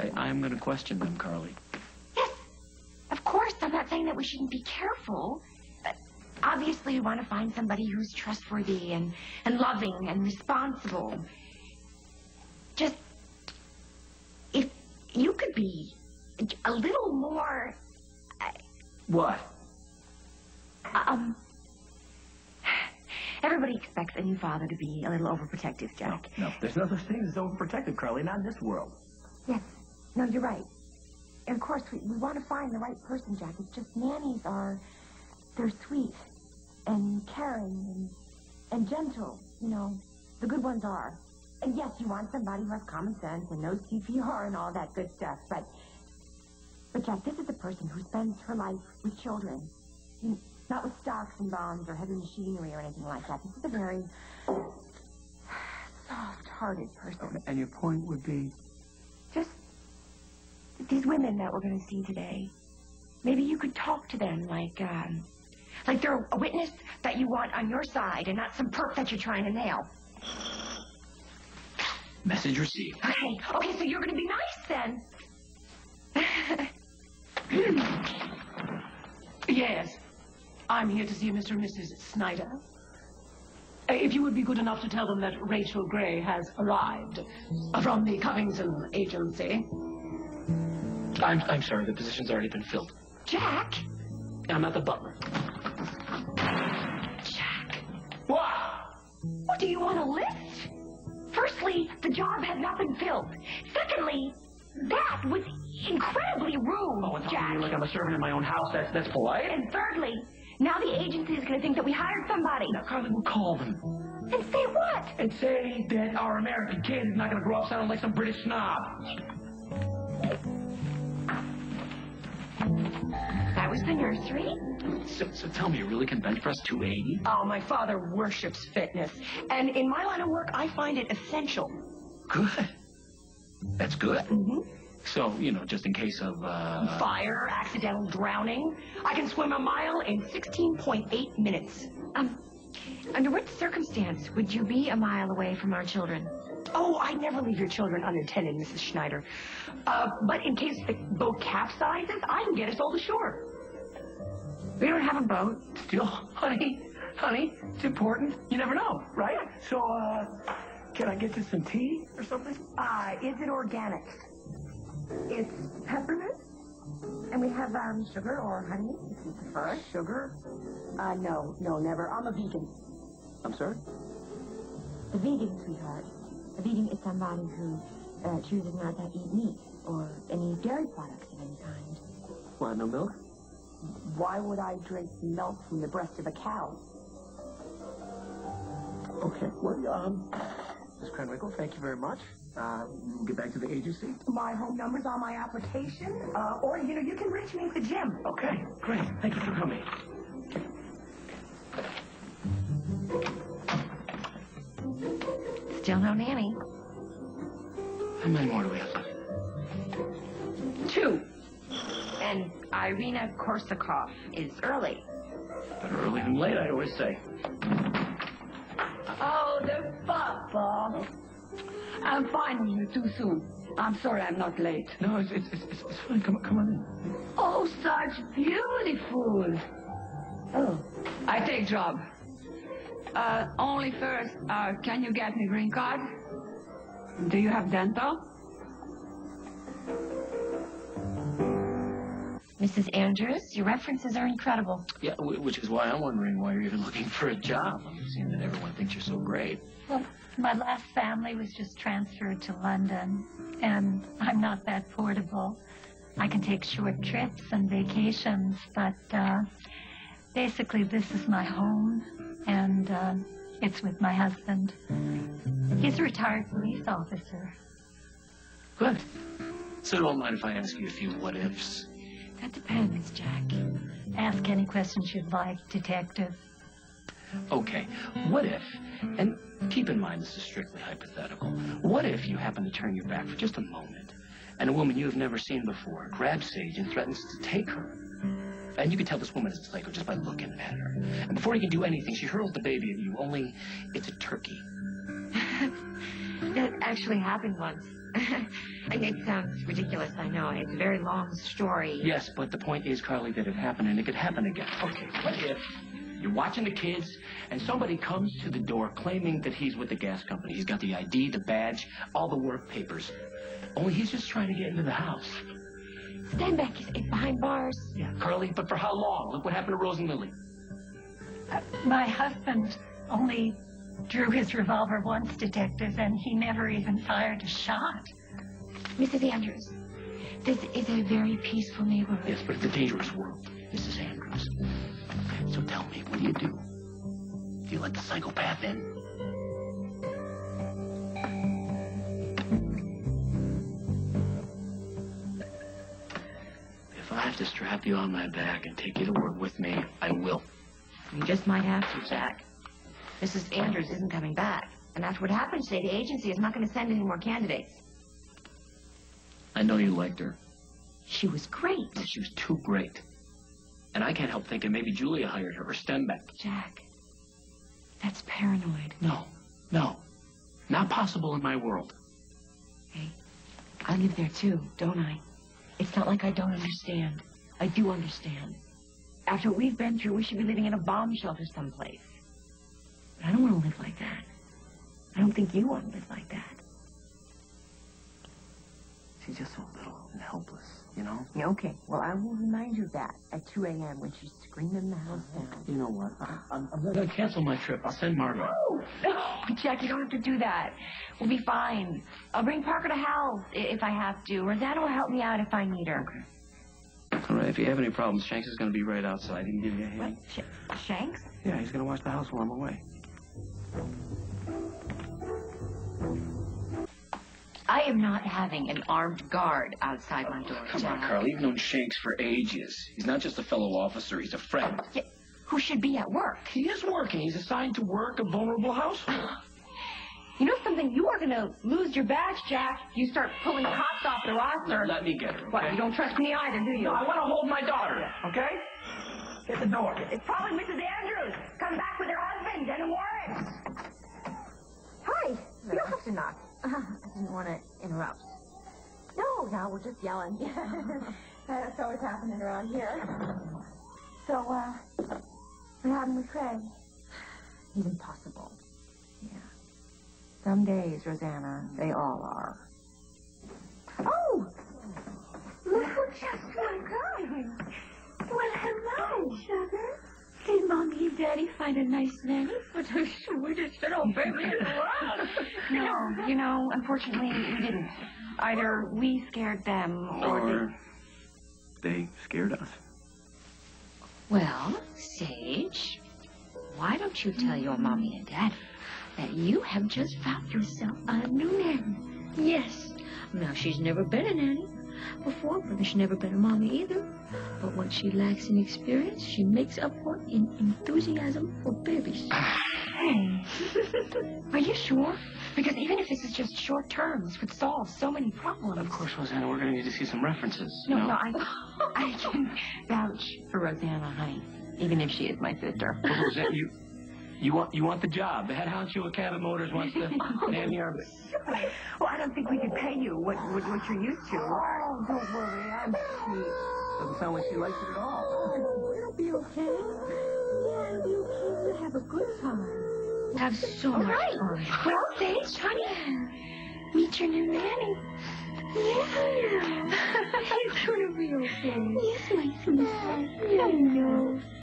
I'm going to question them, Carly. Yes, of course. I'm not saying that we shouldn't be careful, but obviously we want to find somebody who's trustworthy and loving and responsible. Just, if you could be a little more... What? Everybody expects a new father to be a little overprotective, Jack. No, there's no such thing as overprotective, Carly, not in this world. Yes. No, you're right. And of course, we want to find the right person, Jack. It's just nannies they're sweet and caring and gentle. You know, the good ones are. And yes, you want somebody who has common sense and knows CPR and all that good stuff. But Jack, this is a person who spends her life with children. Not with stocks and bonds or heavy machinery or anything like that. This is a very soft-hearted person. And your point would be? Just these women that we're going to see today. Maybe you could talk to them like they're a witness that you want on your side and not some perp that you're trying to nail. Message received. Okay, so you're going to be nice then. Yes. I'm here to see Mr. and Mrs. Snyder. If you would be good enough to tell them that Rachel Gray has arrived from the Covington Agency. I'm sorry, the position's already been filled. Jack? I'm not the butler. Jack. What? What, do you want a lift? Firstly, the job has not been filled. Secondly, that was incredibly rude, Oh, and Jack. talking to me like I'm a servant in my own house, that's polite? And thirdly, now the agency is going to think that we hired somebody. Now, Carly, we'll call them. And say what? And say that our American kid is not going to grow up sounding like some British snob. That was the nursery. So tell me, you really can bench press 280? Oh, my father worships fitness. And in my line of work, I find it essential. Good. That's good. Mm-hmm. So, just in case of, Fire, accidental drowning. I can swim a mile in 16.8 minutes. Under what circumstance would you be a mile away from our children? Oh, I never leave your children unattended, Mrs. Schneider. But in case the boat capsizes, I can get us all to shore. We don't have a boat. Still, honey, it's important. You never know, right? So, can I get you some tea or something? Is it organic? It's peppermint. And we have sugar or honey, if you prefer. Sugar? No, never. I'm a vegan. I'm sorry? A vegan, sweetheart. A vegan is somebody who chooses not to eat meat or any dairy products of any kind. What, no milk? Why would I drink milk from the breast of a cow? Okay, well, Ms. Cranwinkle, thank you very much. We'll get back to the agency. My home number's on my application, or, you can reach me at the gym. Okay, great. Thank you for coming. Still no nanny. How many more do we have? 2. And Irina Korsakov is early. Better early than late, I always say. Oh, the papa. I'm finding you too soon. I'm sorry I'm not late. No, it's fine. Come on in. Oh, such beautiful. Oh, I take job. Only first, can you get me green card? Do you have dental? Mrs. Andrews, your references are incredible. Yeah, which is why I'm wondering why you're even looking for a job. I'm seeing that everyone thinks you're so great. Well, my last family was just transferred to London, and I'm not that portable. I can take short trips and vacations, but basically this is my home, and it's with my husband. He's a retired police officer. Good. So don't mind if I ask you a few what-ifs. That depends, Jack. Ask any questions you'd like, detective. Okay, what if, and keep in mind this is strictly hypothetical, what if you happen to turn your back for just a moment, and a woman you have never seen before grabs Sage and threatens to take her? And you can tell this woman is a psycho just by looking at her. And before you can do anything, she hurls the baby at you, only it's a turkey. That actually happened once. And it sounds ridiculous, I know. It's a very long story. Yes, but the point is, Carly, that it happened and it could happen again. Okay, what if you're watching the kids and somebody comes to the door claiming that he's with the gas company? He's got the ID, the badge, all the work papers. Only he's just trying to get into the house. Stand back. It's behind bars. Yeah, Carly, but for how long? Look what happened to Rose and Lily. My husband only drew his revolver once, detective, and he never even fired a shot. Mrs. Andrews, this is a very peaceful neighborhood. Yes, but it's a dangerous world, Mrs. Andrews. So tell me, what do? Do you let the psychopath in? If I have to strap you on my back and take you to work with me, I will. You just might have to, Jack. Mrs. Andrews isn't coming back. And after what happened today, the agency is not going to send any more candidates. I know you liked her. She was great. But she was too great. And I can't help thinking maybe Julia hired her or Stenbeck. Jack, that's paranoid. No. Not possible in my world. Hey, I live there too, don't I? It's not like I don't understand. I do understand. After what we've been through, we should be living in a bomb shelter someplace. But I don't want to live like that. I don't think you want to live like that. She's just so little and helpless, you know? Yeah, okay, well, I will remind you of that at 2 a.m. when she's screaming the house down. You know what? I'm going to cancel my trip. I'll send Margaret. No, Jack, you don't have to do that. We'll be fine. I'll bring Parker to health if I have to. Rosanna will help me out if I need her. Okay. All right, if you have any problems, Shanks is going to be right outside. He can give you a hand. What? Shanks? Yeah, he's going to watch the house while I'm away. I am not having an armed guard outside my door, Come Jack. on, Carly. You've known Shanks for ages. He's not just a fellow officer. He's a friend. Yeah, who should be at work? He is working. He's assigned to work a vulnerable household. You know something? You are going to lose your badge, Jack. You start pulling cops off the roster. Let me get her, okay? What, you don't trust me either, do you? No, I want to hold my daughter, okay? Get the door. It's probably Mrs. Andrews. Come back with her husband and a warrant. Hi. You don't have to knock. I didn't want to interrupt. No, we're just yelling. That's always happening around here. So, what happened with Craig? He's impossible. Yeah. Some days, Rosanna, they all are. Oh! Look who just woke up. Well, hello, sugar. Did Mommy and Daddy find a nice nanny for the sweetest little baby in the world? No, you know, unfortunately, we didn't. Either we scared them or they scared us. Well, Sage, why don't you tell your Mommy and Daddy that you have just found yourself a new nanny? Yes. Now, she's never been a nanny before, but she's never been a mommy either. But what she lacks in experience, she makes up for in enthusiasm for babies. Hey, are you sure? Because even if this is just short term, this would solve so many problems. Of course, Rosanna, we're going to need to see some references. No, I can vouch for Rosanna, honey, even if she is my sister. Well, Rosanna, you want the job. The head honcho at Cabot Motors wants to nanny our... Well, I don't think we could pay you what you're used to. Oh, don't worry, I'm sweet. Doesn't sound like she likes it at all. Oh, it'll be okay. Yeah, it'll be okay. We'll have a good time. Have so much fun. Well, thanks, honey. Meet your new nanny. Yeah. It's gonna be okay. Yes, my sweetie.